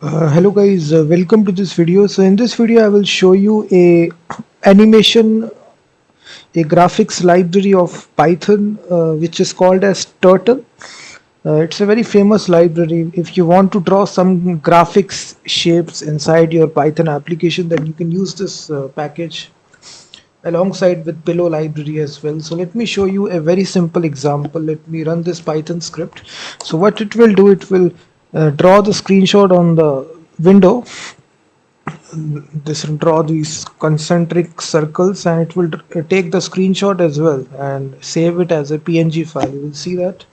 Hello guys, welcome to this video. So in this video I will show you a animation, a graphics library of Python which is called as Turtle. It's a very famous library. If you want to draw some graphics shapes inside your Python application, then you can use this package alongside with Pillow library as well. So let me show you a very simple example. Let me run this Python script. So what it will do, it will draw the screenshot on the window. This will draw these concentric circles, and it will take the screenshot as well and save it as a PNG file. You will see that.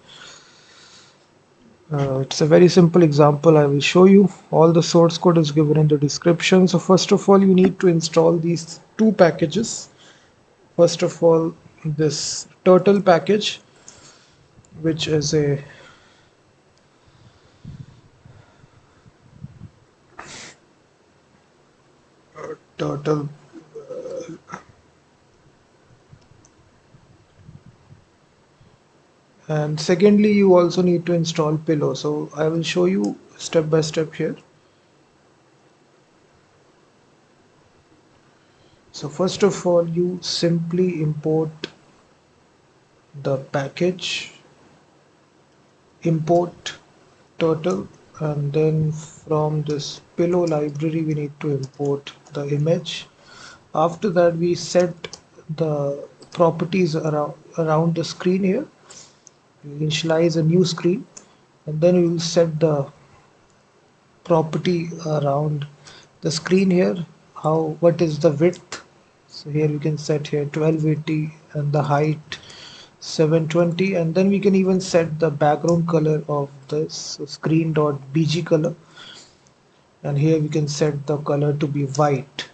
It's a very simple example. I will show you. All the source code is given in the description. So first of all, you need to install these two packages. First of all, this turtle package, which is a turtle, and secondly you also need to install Pillow. So I will show you step by step here. So first of all, you simply import the package, import turtle, and then from this Pillow library we need to import the image. After that, we set the properties around the screen here. We initialize a new screen, and then we will set the property around the screen here. What is the width? So here we can set here 1280 and the height 720, and then we can even set the background color of this screen.bg color, and here we can set the color to be white.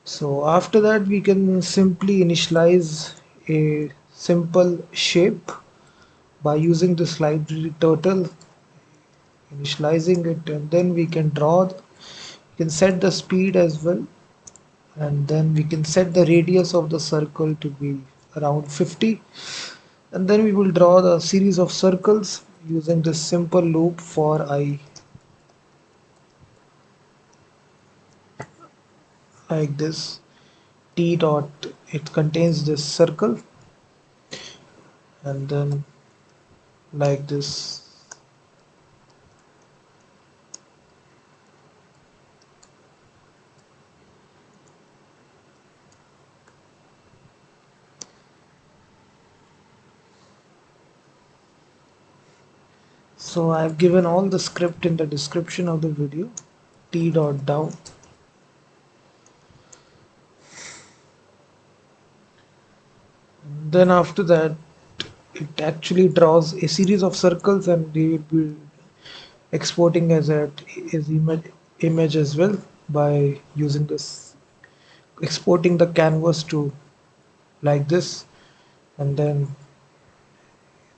So after that, we can simply initialize a simple shape by using this library turtle, initializing it, and then we can draw. We can set the speed as well, and then we can set the radius of the circle to be around 50, and then we will draw the series of circles using this simple loop for I, like this. T dot, it contains this circle, and then like this. So I've given all the script in the description of the video. T dot down. Then after that, it actually draws a series of circles, and they will be exporting as image as well by using this, exporting the canvas to like this, and then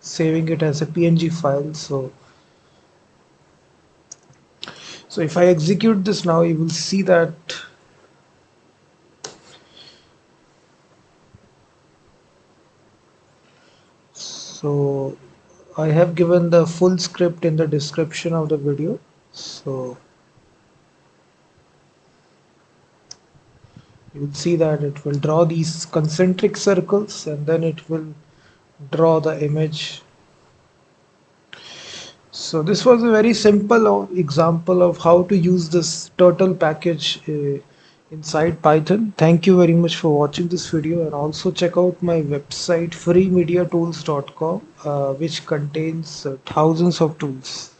saving it as a PNG file. So if I execute this now, you will see that so I have given the full script in the description of the video. So you will see that it will draw these concentric circles, and then it will draw the image. So this was a very simple example of how to use this turtle package inside Python. Thank you very much for watching this video, and also check out my website freemediatools.com, which contains thousands of tools.